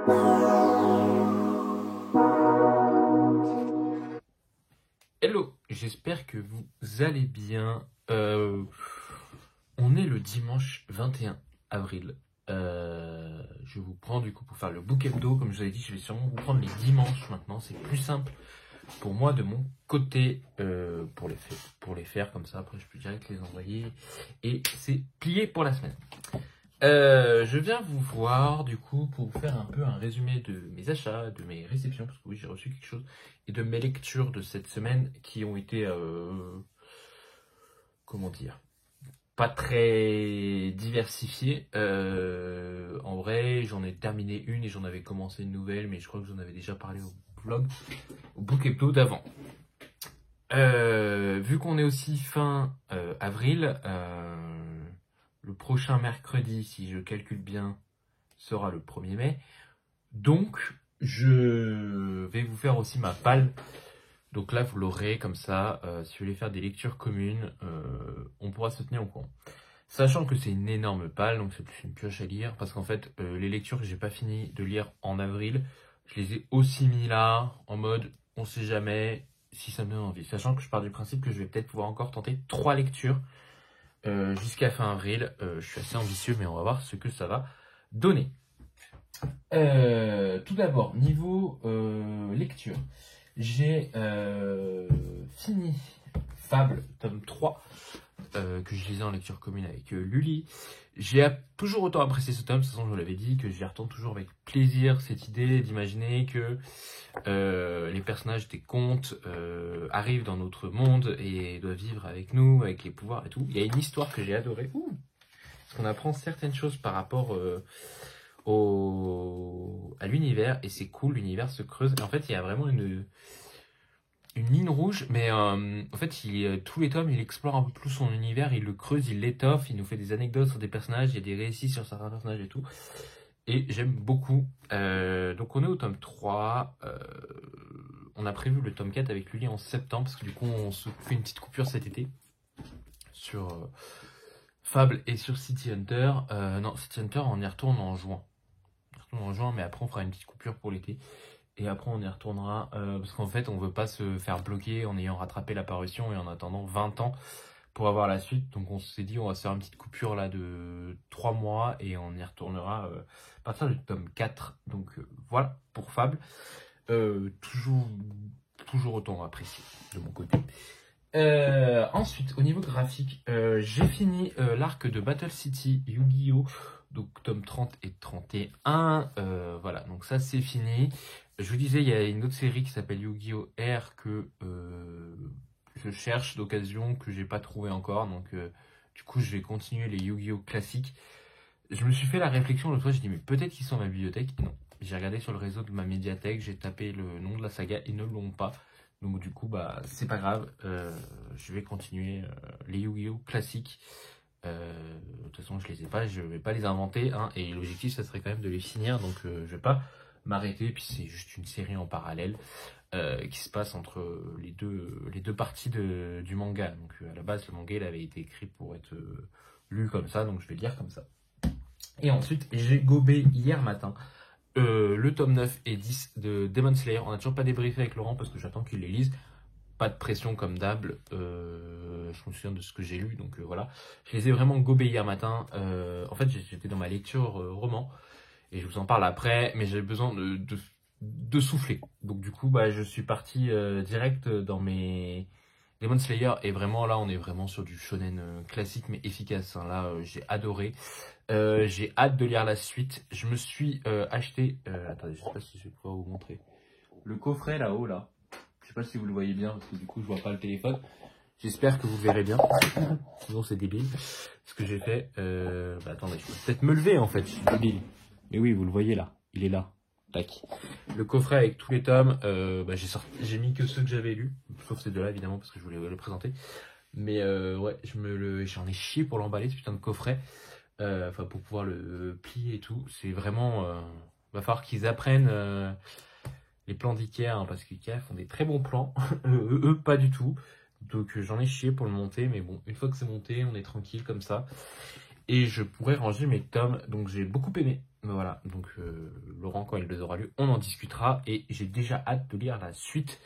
Hello, j'espère que vous allez bien. On est le dimanche 21 avril. Je vous prends du coup pour faire le book hebdo. Comme je vous avais dit, je vais sûrement vous prendre les dimanches maintenant. C'est plus simple pour moi de mon côté pour les faire comme ça. Après, je peux direct les envoyer. Et c'est plié pour la semaine. Je viens vous voir du coup pour vous faire un peu un résumé de mes achats, de mes réceptions, parce que oui j'ai reçu quelque chose, et de mes lectures de cette semaine qui ont été, comment dire, pas très diversifiées. En vrai j'en ai terminé une et j'en avais commencé une nouvelle, mais je crois que j'en avais déjà parlé au vlog, au book hebdo d'avant. Vu qu'on est aussi fin avril, le prochain mercredi, si je calcule bien, sera le 1er mai. Donc, je vais vous faire aussi ma palle. Donc là, vous l'aurez comme ça. Si vous voulez faire des lectures communes, on pourra se tenir au courant. Sachant que c'est une énorme palle, donc c'est plus une pioche à lire. Parce qu'en fait, les lectures que j'ai pas fini de lire en avril, je les ai aussi mis là, en mode on sait jamais si ça me donne envie. Sachant que je pars du principe que je vais peut-être pouvoir encore tenter 3 lectures jusqu'à fin avril. Je suis assez ambitieux, mais on va voir ce que ça va donner. Tout d'abord, niveau lecture, j'ai fini Fable, tome 3, que je lisais en lecture commune avec Lully. J'ai toujours autant apprécié ce tome, de toute façon je vous l'avais dit, que j'y retourne toujours avec plaisir, cette idée d'imaginer que les personnages des contes arrivent dans notre monde et doivent vivre avec nous, avec les pouvoirs et tout. Il y a une histoire que j'ai adorée, parce qu'on apprend certaines choses par rapport à l'univers, et c'est cool, l'univers se creuse. Et en fait, il y a vraiment une ligne rouge, mais en fait, tous les tomes, il explore un peu plus son univers, il le creuse, il l'étoffe, il nous fait des anecdotes sur des personnages, il y a des récits sur certains personnages et tout. Et j'aime beaucoup. Donc on est au tome 3. On a prévu le tome 4 avec Lully en septembre, parce que du coup, on se fait une petite coupure cet été sur Fable et sur City Hunter. Non, City Hunter, on y retourne en juin. Mais après, on fera une petite coupure pour l'été. Et après, on y retournera, parce qu'en fait, on veut pas se faire bloquer en ayant rattrapé la parution et en attendant 20 ans pour avoir la suite. Donc, on s'est dit, on va se faire une petite coupure là de 3 mois et on y retournera à partir du tome 4. Donc, voilà pour Fable. Toujours autant apprécié de mon côté. Ensuite, au niveau graphique, j'ai fini l'arc de Battle City Yu-Gi-Oh! Donc tome 30 et 31. Voilà, donc ça c'est fini. Je vous disais, il y a une autre série qui s'appelle Yu-Gi-Oh! R que je cherche d'occasion, que j'ai pas trouvé encore. Donc du coup, je vais continuer les Yu-Gi-Oh! Classiques. Je me suis fait la réflexion l'autre fois, j'ai dit, mais peut-être qu'ils sont dans ma bibliothèque. Non, j'ai regardé sur le réseau de ma médiathèque, j'ai tapé le nom de la saga, ils ne l'ont pas. Donc du coup, bah c'est pas grave, je vais continuer les Yu-Gi-Oh! Classiques. De toute façon, je les ai pas, je vais pas les inventer, hein, et l'objectif, ça serait quand même de les finir, donc je vais pas m'arrêter. Puis c'est juste une série en parallèle qui se passe entre les deux parties du manga. Donc à la base, le manga, il avait été écrit pour être lu comme ça, donc je vais le lire comme ça. Et ensuite, j'ai gobé hier matin le tome 9 et 10 de Demon Slayer. On n'a toujours pas débriefé avec Laurent parce que j'attends qu'il les lise. Pas de pression comme d'hab. Je me souviens de ce que j'ai lu, donc voilà. Je les ai vraiment gobés hier matin. En fait, j'étais dans ma lecture roman et je vous en parle après, mais j'avais besoin de souffler. Donc du coup, bah, je suis parti direct dans mes Demon Slayer, et vraiment là, on est vraiment sur du shonen classique mais efficace, hein. Là, j'ai adoré. J'ai hâte de lire la suite. Je me suis acheté. Attendez, je sais pas si je vais pouvoir vous montrer le coffret là-haut là. Je sais pas si vous le voyez bien parce que du coup je vois pas le téléphone. J'espère que vous le verrez bien. Sinon c'est débile. Ce que j'ai fait. Bah, attendez, je peux peut-être me lever en fait. Je suis débile. Mais oui, vous le voyez là. Il est là. Tac. Le coffret avec tous les tomes. Bah, j'ai mis que ceux que j'avais lus, sauf ces deux-là évidemment parce que je voulais le présenter. Mais ouais, j'en ai chié pour l'emballer ce putain de coffret. Enfin, pour pouvoir le plier et tout. C'est vraiment. Va falloir qu'ils apprennent les plans d'Ikea, hein, parce qu'Ikea font des très bons plans. Eux, pas du tout. Donc j'en ai chié pour le monter, mais bon, une fois que c'est monté, on est tranquille comme ça. Et je pourrais ranger mes tomes. Donc j'ai beaucoup aimé. Mais voilà, donc Laurent, quand il les aura lus, on en discutera. Et j'ai déjà hâte de lire la suite.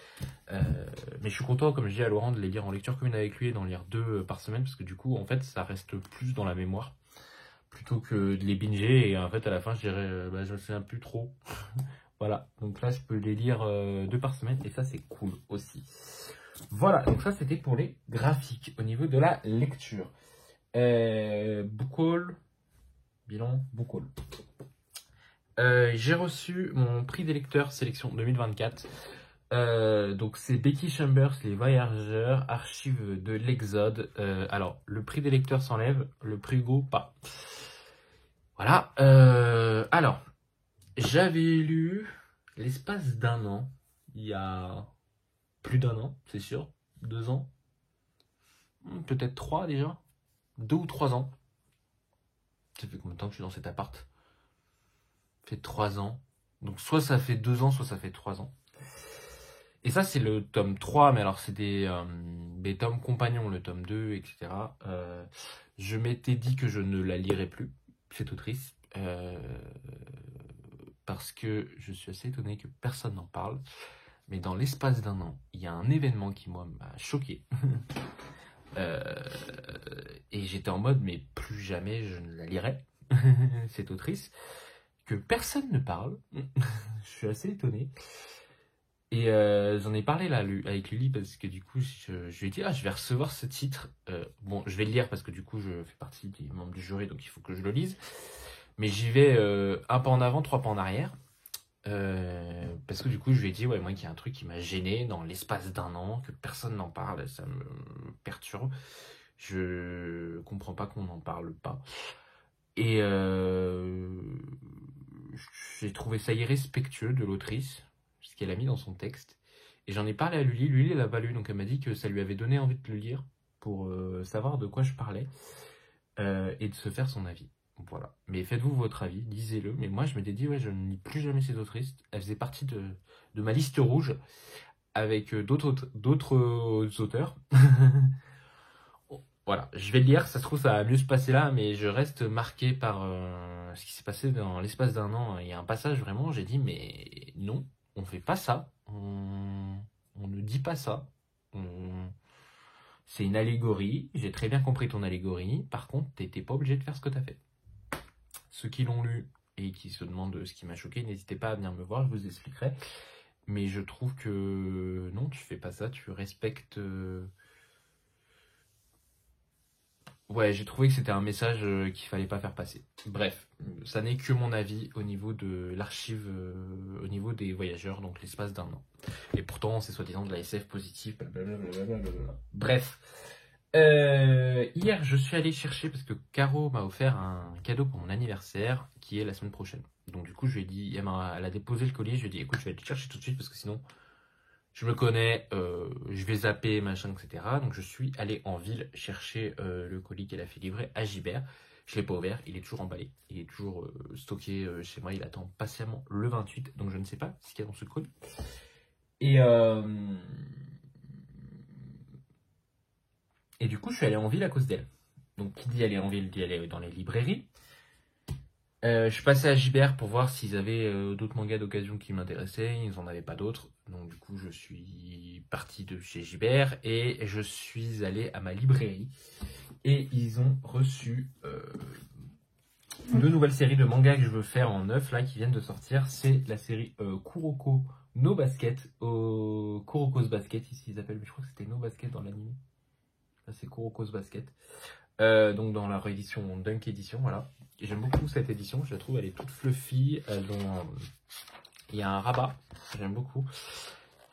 Mais je suis content, comme je dis à Laurent, de les lire en lecture commune avec lui et d'en lire 2 par semaine. Parce que du coup, en fait, ça reste plus dans la mémoire. Plutôt que de les binger. Et en fait, à la fin, je dirais, je me souviens plus trop. Voilà, donc là, je peux les lire 2 par semaine. Et ça, c'est cool aussi. Voilà, donc ça, c'était pour les graphiques. Au niveau de la lecture. Book haul. Bilan, book haul. J'ai reçu mon prix des lecteurs sélection 2024. Donc c'est Becky Chambers, Les Voyageurs, archives de l'Exode. Alors, le prix des lecteurs s'enlève, le prix Hugo, pas. Voilà. Alors, j'avais lu l'espace d'un an, il y a plus d'un an, c'est sûr. 2 ans. Peut-être 3 déjà. 2 ou 3 ans. Ça fait combien de temps que je suis dans cet appart? Ça fait 3 ans. Donc soit ça fait 2 ans, soit ça fait 3 ans. Et ça, c'est le tome 3, mais alors c'est des tomes compagnons, le tome 2, etc. Je m'étais dit que je ne la lirais plus, cette autrice, parce que je suis assez étonné que personne n'en parle. Mais dans l'espace d'un an, il y a un événement qui, moi, m'a choqué. Et j'étais en mode, mais plus jamais je ne la lirai, cette autrice, que personne ne parle. Je suis assez étonné. Et j'en ai parlé là avec Lily parce que du coup je lui ai dit je vais recevoir ce titre. Bon, je vais le lire parce que du coup je fais partie des membres du jury, donc il faut que je le lise. Mais j'y vais un pas en avant, 3 pas en arrière. Parce que du coup je lui ai dit moi qu'il y a un truc qui m'a gêné dans l'espace d'un an, que personne n'en parle, ça me perturbe. Je comprends pas qu'on n'en parle pas. Et j'ai trouvé ça irrespectueux de l'autrice, ce qu'elle a mis dans son texte. Et j'en ai parlé à Lily. Lily, elle l'a pas lu, donc elle m'a dit que ça lui avait donné envie de le lire pour savoir de quoi je parlais et de se faire son avis. Voilà. Mais faites-vous votre avis, lisez-le. Mais moi, je m'étais dit, je ne lis plus jamais ces autrices. Elle faisait partie de ma liste rouge avec d'autres auteurs. Voilà, je vais le lire, ça se trouve ça va mieux se passer là, mais je reste marqué par ce qui s'est passé dans l'espace d'un an. Il y a un passage vraiment, j'ai dit, mais non, on fait pas ça, on ne dit pas ça. C'est une allégorie, j'ai très bien compris ton allégorie, par contre, t'étais pas obligé de faire ce que t'as fait. Ceux qui l'ont lu et qui se demandent ce qui m'a choqué, n'hésitez pas à venir me voir, je vous expliquerai. Mais je trouve que non, tu fais pas ça, tu respectes... Ouais, j'ai trouvé que c'était un message qu'il fallait pas faire passer. Bref, ça n'est que mon avis au niveau de l'archive, au niveau des voyageurs, donc l'espace d'un an. Et pourtant, c'est soi-disant de la SF positive, blablabla. Bref. Hier, je suis allé chercher, parce que Caro m'a offert un cadeau pour mon anniversaire, qui est la semaine prochaine. Donc du coup, je lui ai dit, elle a déposé le colis, je lui ai dit, écoute, je vais aller le chercher tout de suite, parce que sinon... Je me connais, je vais zapper, machin, etc. Donc je suis allé en ville chercher le colis qu'elle a fait livrer à Gibert. Je ne l'ai pas ouvert, il est toujours emballé. Il est toujours stocké chez moi, il attend patiemment le 28. Donc je ne sais pas ce qu'il y a dans ce colis. Et du coup, je suis allé en ville à cause d'elle. Donc qui dit aller en ville, dit aller dans les librairies. Je suis passé à Gibert pour voir s'ils avaient d'autres mangas d'occasion qui m'intéressaient. Ils n'en avaient pas d'autres. Donc du coup, je suis parti de chez Gibert et je suis allé à ma librairie. Et ils ont reçu 2 nouvelles séries de mangas que je veux faire en neuf là, qui viennent de sortir. C'est la série Kuroko no Basket. Kuroko's Basket, ici ils appellent, mais je crois que c'était No Basket dans l'anime. Là c'est Kuroko's Basket. Donc dans la réédition Dunk Edition, voilà. J'aime beaucoup cette édition, je la trouve, elle est toute fluffy, il y a un rabat, j'aime beaucoup.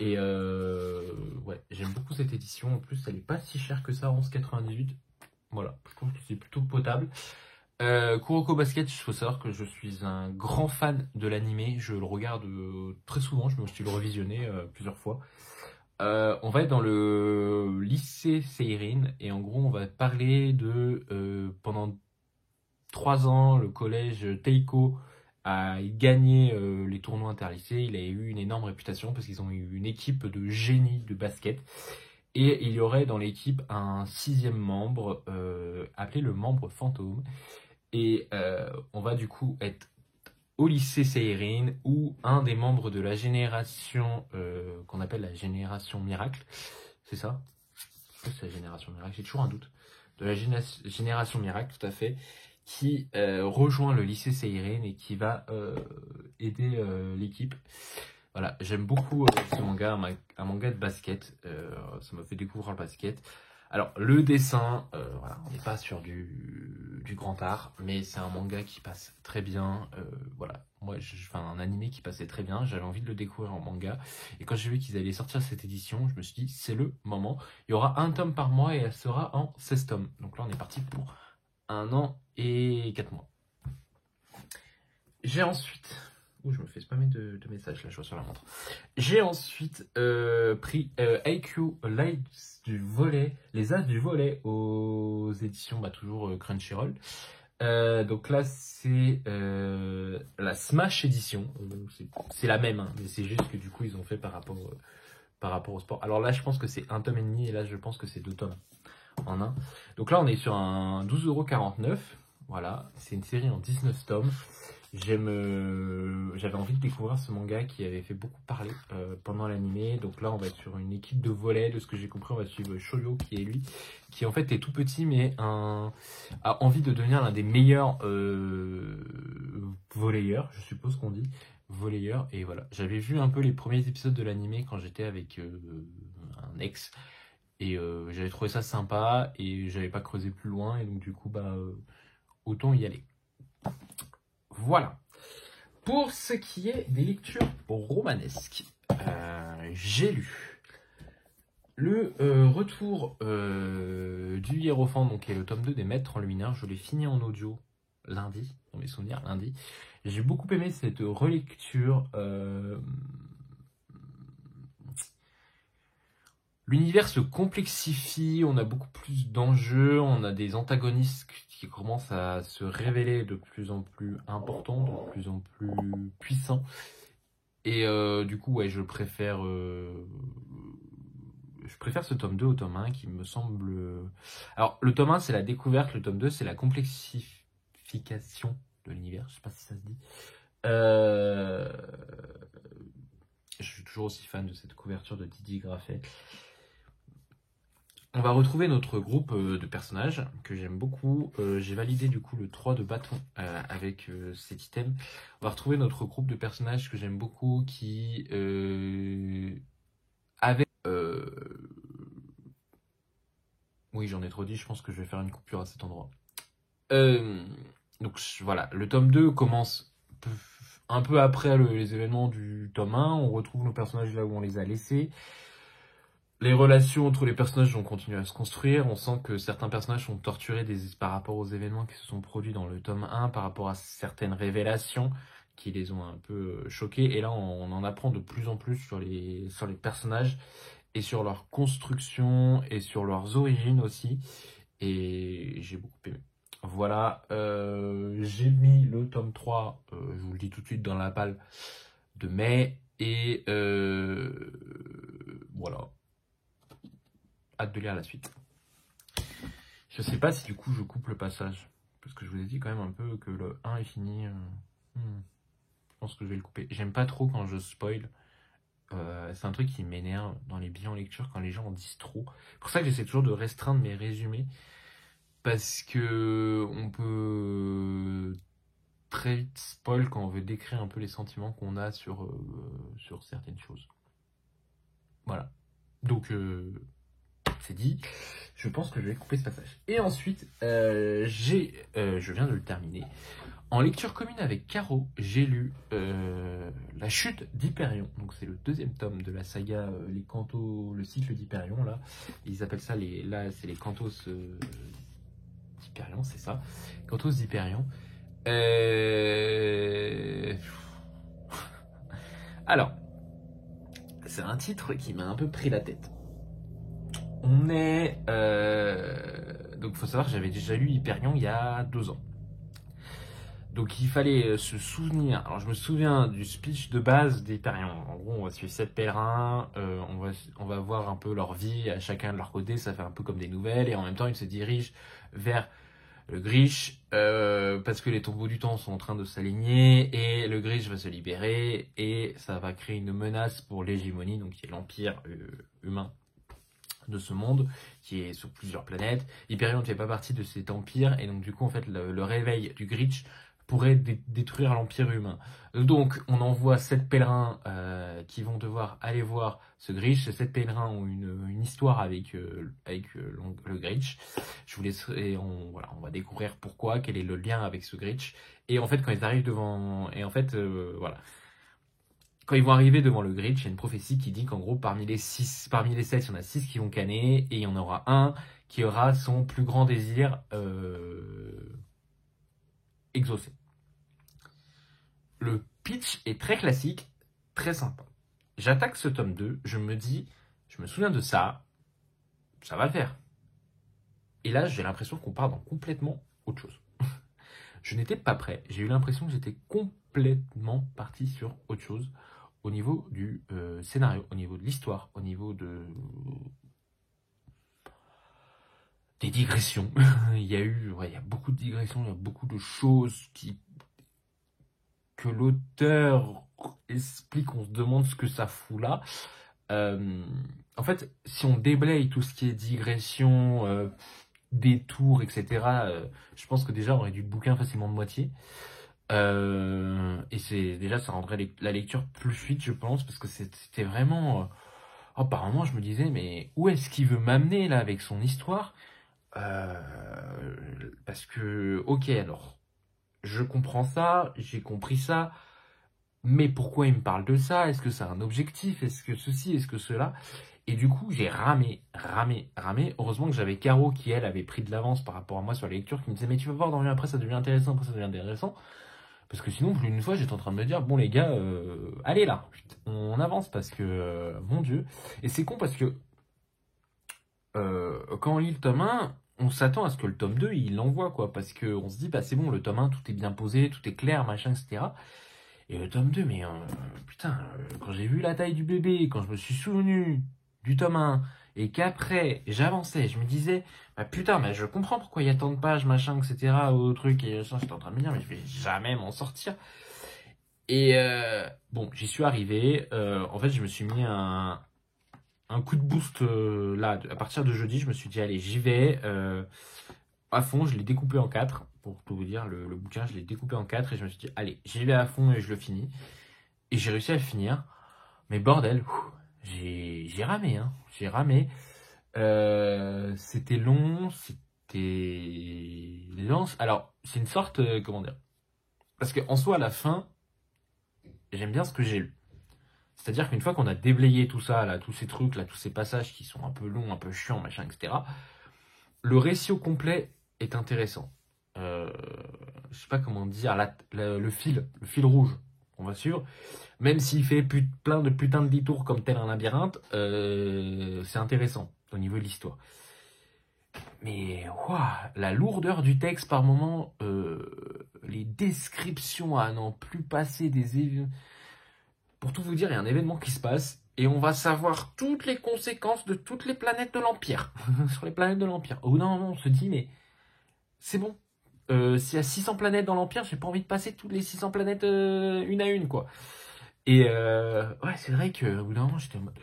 Et ouais, j'aime beaucoup cette édition, en plus elle est pas si chère que ça, 11,98. Voilà, je trouve que c'est plutôt potable. Kuroko Basket, il faut savoir que je suis un grand fan de l'anime, je le regarde très souvent, je me suis le revisionné plusieurs fois. On va être dans le lycée Seirin et en gros on va parler de pendant 3 ans le collège Teiko a gagné les tournois interlycées. Il a eu une énorme réputation parce qu'ils ont eu une équipe de génie de basket et il y aurait dans l'équipe un 6e membre appelé le membre fantôme et on va du coup être au lycée Seirin, où un des membres de la génération qu'on appelle la génération miracle, c'est ça? C'est la génération miracle, j'ai toujours un doute. De la génération miracle, tout à fait, qui rejoint le lycée Seirin et qui va aider l'équipe. Voilà, j'aime beaucoup ce manga, un manga de basket. Ça m'a fait découvrir le basket. Alors, le dessin, voilà, on n'est pas sur du grand art, mais c'est un manga qui passe très bien. Voilà, moi, enfin, un animé qui passait très bien. J'avais envie de le découvrir en manga. Et quand j'ai vu qu'ils allaient sortir cette édition, je me suis dit, c'est le moment. Il y aura un tome par mois et elle sera en 16 tomes. Donc là, on est parti pour 1 an et 4 mois. J'ai ensuite... Ouh, je me fais spammer de messages, là, je vois sur la montre. J'ai ensuite pris IQ Lights du volet, les As du volet aux éditions, toujours Crunchyroll. Donc là, c'est la Smash édition. C'est la même, hein, mais c'est juste que du coup, ils ont fait par rapport au sport. Alors là, je pense que c'est 1 tome et demi, et là, je pense que c'est 2 tomes en un. Donc là, on est sur un 12,49 €. Voilà, c'est une série en 19 tomes. J'avais envie de découvrir ce manga qui avait fait beaucoup parler pendant l'animé. Donc là, on va être sur une équipe de volley. De ce que j'ai compris, on va suivre Shoyo, qui est lui, qui en fait est tout petit, mais a envie de devenir l'un des meilleurs volleyeurs, je suppose qu'on dit, volleyeurs. Et voilà, j'avais vu un peu les premiers épisodes de l'animé quand j'étais avec un ex. Et j'avais trouvé ça sympa et j'avais pas creusé plus loin. Et donc du coup, autant y aller. Voilà. Pour ce qui est des lectures romanesques, j'ai lu le retour du Hiérophant, donc qui est le tome 2 des Maîtres en Luminaire. Je l'ai fini en audio lundi, dans mes souvenirs, lundi. J'ai beaucoup aimé cette relecture. L'univers se complexifie, on a beaucoup plus d'enjeux, on a des antagonistes qui commencent à se révéler de plus en plus importants, de plus en plus puissants. Et du coup, ouais, je préfère ce tome 2 au tome 1 qui me semble... Alors, le tome 1, c'est la découverte, le tome 2, c'est la complexification de l'univers, je sais pas si ça se dit. Je suis toujours aussi fan de cette couverture de Didier Graffet. On va retrouver notre groupe de personnages que j'aime beaucoup. J'ai validé du coup le 3 de bâton avec cet item. On va retrouver notre groupe de personnages que j'aime beaucoup qui avait... Oui, j'en ai trop dit, je pense que je vais faire une coupure à cet endroit. Donc voilà, le tome 2 commence un peu après les événements du tome 1. On retrouve nos personnages là où on les a laissés. Les relations entre les personnages vont continuer à se construire. On sent que certains personnages sont torturés par rapport aux événements qui se sont produits dans le tome 1, par rapport à certaines révélations qui les ont un peu choqués. Et là, on en apprend de plus en plus sur les personnages et sur leur construction et sur leurs origines aussi. Et j'ai beaucoup aimé. Voilà, j'ai mis le tome 3, je vous le dis tout de suite, dans la palle de mai. Et voilà. Hâte de lire la suite. Je sais pas si du coup je coupe le passage. Parce que je vous ai dit quand même un peu que le 1 est fini. Je pense que je vais le couper. J'aime pas trop quand je spoil. C'est un truc qui m'énerve dans les bilans lecture quand les gens en disent trop. C'est pour ça que j'essaie toujours de restreindre mes résumés. Parce que on peut très vite spoil quand on veut décrire un peu les sentiments qu'on a sur certaines choses. Voilà. Donc... c'est dit, je pense que je vais couper ce passage. Et ensuite, je viens de le terminer. En lecture commune avec Caro, j'ai lu La chute d'Hyperion. Donc c'est le 2e tome de la saga les cantos, le cycle d'Hyperion là. Ils appellent ça c'est les cantos d'Hyperion, c'est ça. Cantos d'Hyperion. Alors, c'est un titre qui m'a un peu pris la tête. On est... Donc il faut savoir que j'avais déjà lu Hyperion il y a 2 ans. Donc il fallait se souvenir... Alors je me souviens du speech de base d'Hyperion. En gros, on va suivre 7 pèlerins, on va voir un peu leur vie à chacun de leur côté, ça fait un peu comme des nouvelles, et en même temps ils se dirigent vers le Grish, parce que les tombeaux du temps sont en train de s'aligner, et le Grish va se libérer, et ça va créer une menace pour l'hégémonie, donc qui est l'empire humain de ce monde, qui est sur plusieurs planètes. Hyperion ne fait pas partie de cet empire, et donc du coup, en fait, le réveil du Grish pourrait détruire l'empire humain. Donc, on envoie 7 pèlerins qui vont devoir aller voir ce Grish. Ces 7 pèlerins ont une histoire avec le Grish. Je vous laisserai, on va découvrir pourquoi, quel est le lien avec ce Grish. Et en fait, quand ils arrivent devant... Et en fait, voilà. Quand ils vont arriver devant le Grish, il y a une prophétie qui dit qu'en gros, parmi les 7, il y en a 6 qui vont canner, et il y en aura un qui aura son plus grand désir exaucé. Le pitch est très classique, très sympa. J'attaque ce tome 2, je me souviens de ça, ça va le faire. Et là, j'ai l'impression qu'on part dans complètement autre chose. Je n'étais pas prêt, j'ai eu l'impression que j'étais complètement parti sur autre chose au niveau du scénario, au niveau de l'histoire, au niveau des digressions. Il y a beaucoup de digressions, il y a beaucoup de choses que l'auteur explique, on se demande ce que ça fout là. En fait, si on déblaye tout ce qui est digression, détour, etc., je pense que déjà on aurait dû le bouquin facilement de moitié. Et déjà ça rendrait la lecture plus fluide, je pense, parce que c'était vraiment... apparemment, je me disais, mais où est-ce qu'il veut m'amener là avec son histoire? Parce que, ok, alors... Je comprends ça, j'ai compris ça, mais pourquoi il me parle de ça? Est-ce que c'est un objectif? Est-ce que ceci? Est-ce que cela? Et du coup, j'ai ramé. Heureusement que j'avais Caro qui, elle, avait pris de l'avance par rapport à moi sur la lecture, qui me disait, mais tu vas voir, après ça devient intéressant, Parce que sinon, plus d'une fois, j'étais en train de me dire, bon les gars, allez là, on avance, parce que, mon Dieu. Et c'est con parce que, quand on lit le tome 1, on s'attend à ce que le tome 2, il l'envoie, quoi. Parce qu'on se dit, bah c'est bon, le tome 1, tout est bien posé, tout est clair, machin, etc. Et le tome 2, mais putain, quand j'ai vu la taille du bébé, quand je me suis souvenu du tome 1, et qu'après, j'avançais, je me disais, bah putain, mais je comprends pourquoi il y a tant de pages, machin, etc., au truc, et ça, j'étais en train de me dire, mais je vais jamais m'en sortir. Et bon, j'y suis arrivé. En fait, je me suis mis un coup de boost là, à partir de jeudi, je me suis dit, allez, j'y vais à fond. Je l'ai découpé en 4, pour tout vous dire, le bouquin, je l'ai découpé en 4, et je me suis dit, allez, j'y vais à fond et je le finis. Et j'ai réussi à le finir. Mais bordel, j'ai ramé, hein. J'ai ramé. C'était long, c'était lent. Alors, c'est une sorte, comment dire? Parce qu'en soi, à la fin, j'aime bien ce que j'ai lu. C'est-à-dire qu'une fois qu'on a déblayé tout ça, là, tous ces trucs, là, tous ces passages qui sont un peu longs, un peu chiants, machin, etc., le récit au complet est intéressant. Je sais pas comment dire, le fil rouge, on va suivre, même s'il fait plein de putains de détours comme tel un labyrinthe, c'est intéressant au niveau de l'histoire. Mais la lourdeur du texte par moment, les descriptions à n'en plus passer des événements. Pour tout vous dire, il y a un événement qui se passe et on va savoir toutes les conséquences de toutes les planètes de l'Empire. Sur les planètes de l'Empire. Au bout d'un moment, on se dit, mais c'est bon. S'il y a 600 planètes dans l'Empire, j'ai pas envie de passer toutes les 600 planètes une à une, quoi. Et ouais, c'est vrai qu'au bout d'un moment, j'étais en mode...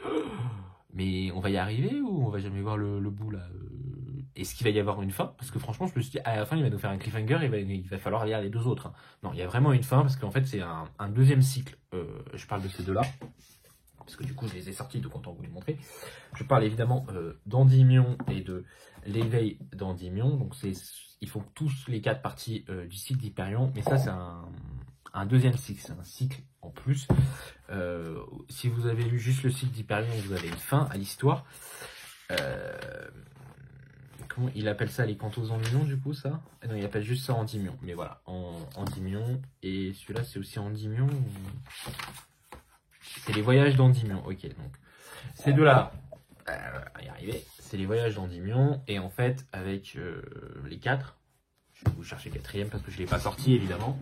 Mais on va y arriver ou on va jamais voir le bout, là? Est-ce qu'il va y avoir une fin? Parce que franchement, je me suis dit, à la fin, il va nous faire un cliffhanger, il va falloir lire les deux autres, hein. Non, il y a vraiment une fin, parce qu'en fait, c'est un deuxième cycle. Je parle de ces deux-là, parce que du coup, je les ai sortis, donc autant vous les montrer. Je parle évidemment d'Endymion et de l'éveil d'Endymion. Donc, ils font tous les 4 parties du cycle d'Hyperion, mais ça, c'est un deuxième cycle, c'est un cycle en plus. Si vous avez lu juste le cycle d'Hyperion, vous avez une fin à l'histoire. Comment il appelle ça, les cantos Endymion, du coup, ça? Non, il appelle juste ça Endymion. Mais voilà, Endymion. Et celui-là, c'est aussi Endymion. C'est les voyages d'Endymion. Ok, donc ces deux-là, on va y arriver. C'est les voyages d'Endymion. Et en fait, avec les 4, je vais vous chercher le 4e parce que je ne l'ai pas sorti, évidemment.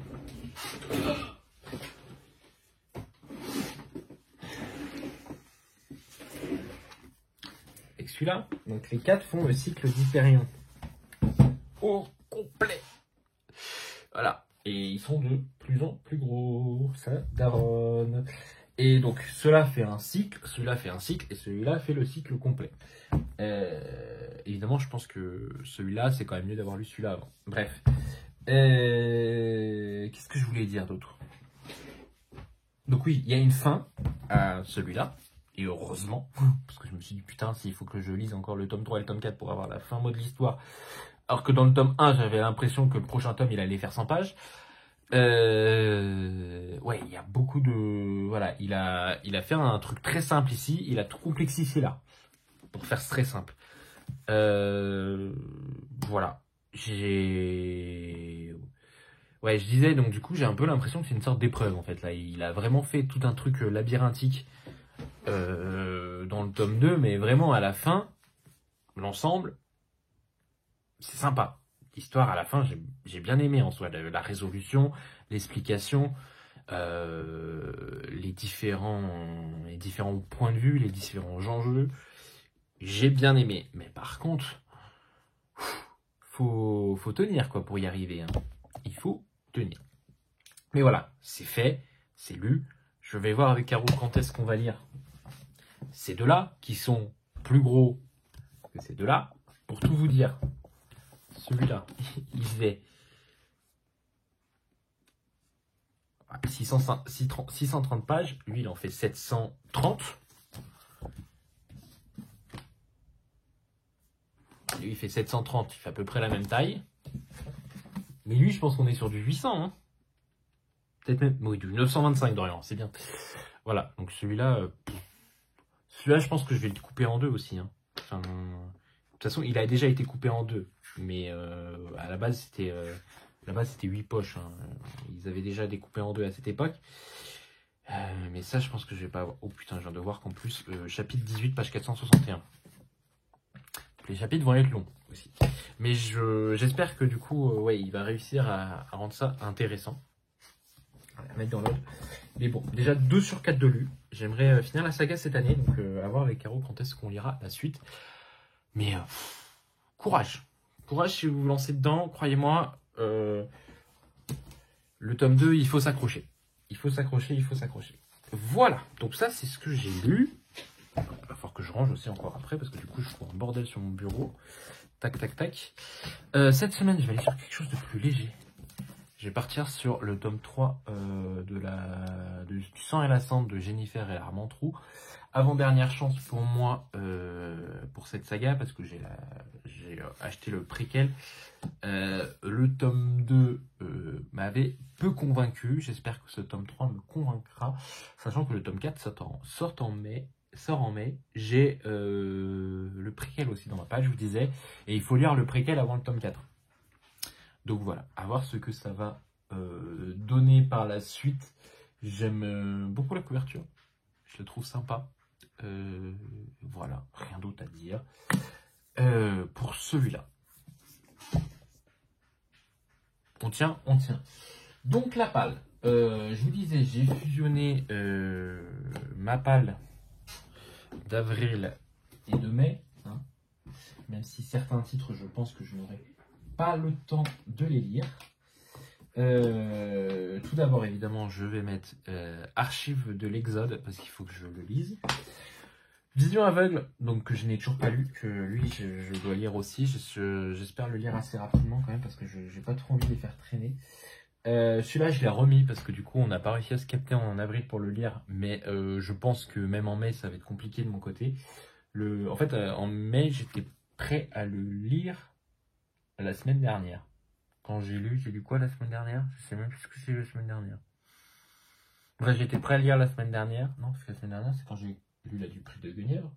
Avec celui-là, donc les 4 font le cycle d'Hyperion au complet. sont de plus en plus gros. Ça daronne. Et donc, cela fait un cycle, celui-là fait un cycle, et celui-là fait le cycle complet. Évidemment, je pense que celui-là, c'est quand même mieux d'avoir lu celui-là avant. Bref. Qu'est-ce que je voulais dire d'autre? Donc oui, il y a une fin à celui-là. Et heureusement, parce que je me suis dit, putain, s'il faut que je lise encore le tome 3 et le tome 4 pour avoir la fin mot de l'histoire. Alors que dans le tome 1, j'avais l'impression que le prochain tome, il allait faire 100 pages. Ouais, il y a beaucoup de... Voilà, il a fait un truc très simple ici, il a tout complexifié là, pour faire très simple. Voilà, Ouais, je disais, donc du coup, j'ai un peu l'impression que c'est une sorte d'épreuve, en fait, là. Il a vraiment fait tout un truc labyrinthique dans le tome 2, mais vraiment, à la fin, l'ensemble, c'est sympa. L'histoire, à la fin, j'ai bien aimé, en soi, la résolution, l'explication, les différents points de vue, les différents enjeux. J'ai bien aimé. Mais par contre, faut tenir, quoi, pour y arriver, hein. Il faut tenir. Mais voilà, c'est fait, c'est lu. Je vais voir avec Caro quand est-ce qu'on va lire ces deux-là, qui sont plus gros que ces deux-là. Pour tout vous dire, celui-là, il fait 630 pages. Lui, il en fait 730. Lui, il fait 730. Il fait à peu près la même taille. Mais lui, je pense qu'on est sur du 800. Hein. Peut-être même... Oui, du 925 d'Orient, c'est bien. Voilà, donc celui-là... celui-là, je pense que je vais le couper en deux aussi. Hein. Enfin, de toute façon, il a déjà été coupé en deux. Mais à la base, c'était... Là-bas, c'était 8 poches. Hein. Ils avaient déjà découpé en deux à cette époque. Mais ça, je pense que je vais pas avoir... Oh putain, je viens de voir qu'en plus, chapitre 18, page 461. Les chapitres vont être longs aussi. Mais j'espère que du coup, ouais, il va réussir à rendre ça intéressant. À mettre dans l'ordre. Mais bon, déjà 2 sur 4 de lu. J'aimerais finir la saga cette année. Donc, à voir avec Caro quand est-ce qu'on lira la suite. Mais courage. Courage si vous vous lancez dedans. Croyez-moi, le tome 2, il faut s'accrocher. Il faut s'accrocher, il faut s'accrocher. Voilà. Donc ça, c'est ce que j'ai lu. Il va falloir que je range aussi encore après, parce que du coup, je fous un bordel sur mon bureau. Tac, tac, tac. Cette semaine, je vais aller sur quelque chose de plus léger. Je vais partir sur le tome 3 du sang et la cendre de Jennifer et Armentrout. Avant-dernière chance pour moi pour cette saga, parce que j'ai acheté le préquel. Le tome 2 m'avait peu convaincu. J'espère que ce tome 3 me convaincra. Sachant que le tome 4 sort en mai. J'ai le préquel aussi dans ma page, je vous disais. Et il faut lire le préquel avant le tome 4. Donc voilà, à voir ce que ça va donner par la suite. J'aime beaucoup la couverture. Je la trouve sympa. Voilà, rien d'autre à dire. Pour celui-là. On tient. Donc la palle. Je vous disais, j'ai fusionné ma palle d'avril et de mai. Hein, même si certains titres, je pense que je n'aurai pas le temps de les lire. Tout d'abord, évidemment, je vais mettre Archives de l'Exode, parce qu'il faut que je le lise. Vision aveugle, donc que je n'ai toujours pas lu, que lui, je dois lire aussi. J'espère le lire assez rapidement quand même, parce que je n'ai pas trop envie de les faire traîner. Celui-là, je l'ai remis, parce que du coup, on n'a pas réussi à se capter en avril pour le lire, mais je pense que même en mai, ça va être compliqué de mon côté. En fait, en mai, j'étais prêt à le lire la semaine dernière. Quand j'ai lu quoi la semaine dernière? Je sais même plus ce que c'est la semaine dernière. Enfin, j'étais prêt à lire la semaine dernière. Non, parce que la semaine dernière, c'est quand j'ai lu la du prix de Guenièvre.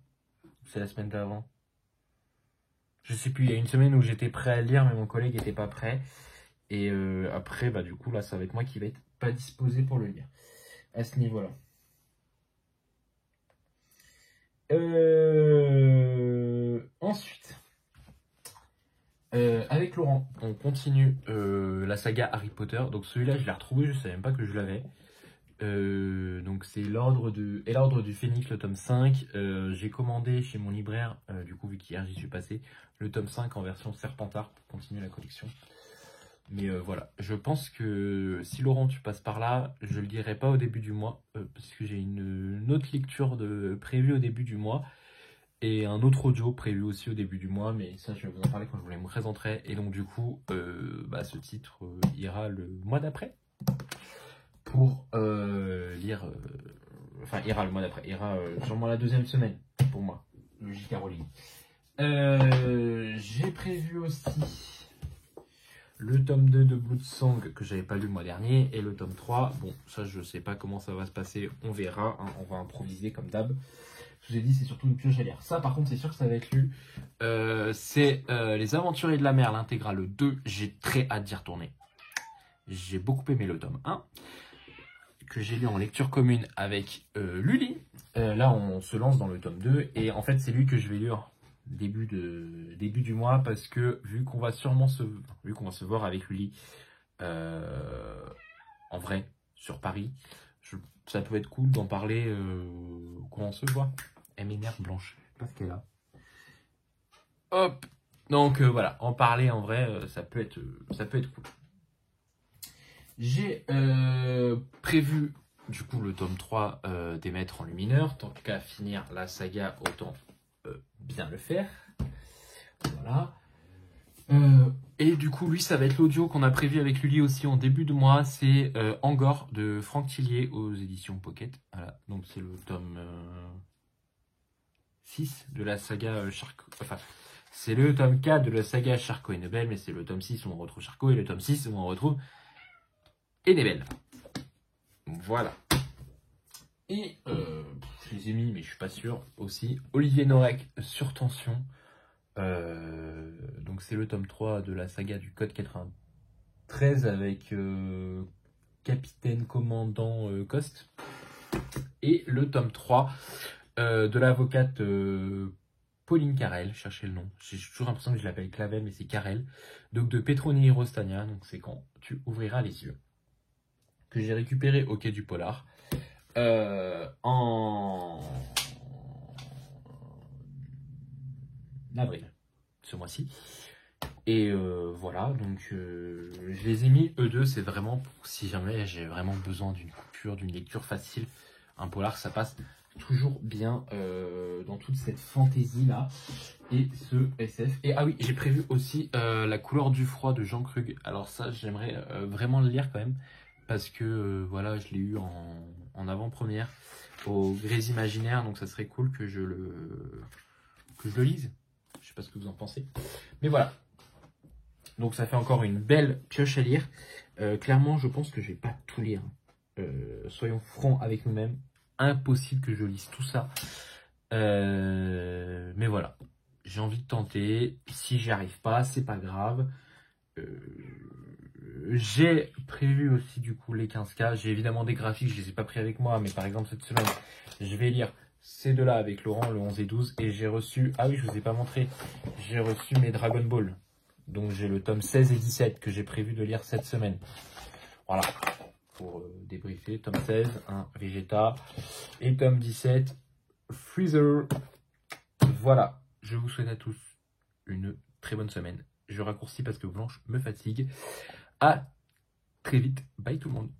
C'est la semaine d'avant. Je sais plus, il y a une semaine où j'étais prêt à lire, mais mon collègue était pas prêt. Et après, bah du coup, là, ça va être moi qui vais être pas disposé pour le lire. À ce niveau-là. Ensuite. Avec Laurent, on continue la saga Harry Potter. Donc celui-là, je l'ai retrouvé, je ne savais même pas que je l'avais. Donc c'est l'ordre du Phénix, le tome 5. J'ai commandé chez mon libraire, du coup vu qu'hier j'y suis passé, le tome 5 en version Serpentard pour continuer la collection. Mais voilà, je pense que si Laurent tu passes par là, je le dirai pas au début du mois, parce que j'ai une autre lecture prévue au début du mois, et un autre audio prévu aussi au début du mois, mais ça je vais vous en parler quand je vous les présenterai, et donc du coup, ce titre ira le mois d'après, pour lire, enfin ira le mois d'après, ira sûrement la deuxième semaine, pour moi, le J. Caroline. J'ai prévu aussi le tome 2 de Bloodsong que j'avais pas lu le mois dernier et le tome 3, bon ça je sais pas comment ça va se passer, on verra, hein, on va improviser comme d'hab. Je vous ai dit c'est surtout une pioche à lire. Ça par contre c'est sûr que ça va être lu. C'est Les Aventuriers de la Mer, l'intégrale 2, j'ai très hâte d'y retourner. J'ai beaucoup aimé le tome 1, que j'ai lu en lecture commune avec Luli. Là on se lance dans le tome 2 et en fait c'est lui que je vais lire début du mois parce que vu qu'on va sûrement se voir avec Luli en vrai sur Paris, ça peut être cool d'en parler quand on se voit. Elle m'énerve Blanche parce qu'elle a hop donc voilà, en parler en vrai ça peut être cool. J'ai prévu du coup le tome 3 des Maîtres en Lumineur. Tant qu'à finir la saga, autant bien le faire. Voilà. Et du coup, lui, ça va être l'audio qu'on a prévu avec Luli aussi en début de mois. C'est Angor de Franck Tillier aux éditions Pocket. Voilà. Donc c'est le tome 6 de la saga Charcot. Enfin, c'est le tome 4 de la saga Charcot et Nebel, mais c'est le tome 6 où on retrouve Charcot et le tome 6 où on retrouve Nebel. Voilà. Et je les ai mis, mais je suis pas sûr aussi. Olivier Norek sur Tension. Donc c'est le tome 3 de la saga du Code 93 avec Capitaine Commandant Coste. Et le tome 3 de l'avocate Pauline Carrel, cherchez le nom. J'ai toujours l'impression que je l'appelle Clavel, mais c'est Carrel. Donc de Petroni Rostania, donc c'est quand tu ouvriras les yeux. Que j'ai récupéré au quai du Polar. En avril, ce mois-ci. Et voilà, donc je les ai mis eux deux, c'est vraiment pour si jamais j'ai vraiment besoin d'une coupure, d'une lecture facile. Un polar, ça passe toujours bien dans toute cette fantaisie là. Et ce SF. Et ah oui, j'ai prévu aussi La couleur du froid de Jean Krug. Alors ça, j'aimerais vraiment le lire quand même. Parce que voilà, je l'ai eu en avant-première au Grès Imaginaire, donc ça serait cool que je le lise. Je sais pas ce que vous en pensez. Mais voilà. Donc ça fait encore une belle pioche à lire. Clairement, je pense que je vais pas tout lire. Soyons francs avec nous-mêmes. Impossible que je lise tout ça. Mais voilà. J'ai envie de tenter. Si j'y arrive pas, c'est pas grave. J'ai prévu aussi du coup les 15K. J'ai évidemment des graphiques, je les ai pas pris avec moi, mais par exemple cette semaine, je vais lire ces deux-là avec Laurent, le 11 et 12, et j'ai reçu, ah oui, je vous ai pas montré, j'ai reçu mes Dragon Ball. Donc j'ai le tome 16 et 17 que j'ai prévu de lire cette semaine. Voilà, pour débriefer, tome 16, Vegeta, et tome 17, Freezer. Voilà, je vous souhaite à tous une très bonne semaine. Je raccourcis parce que Blanche me fatigue. À très vite. Bye tout le monde.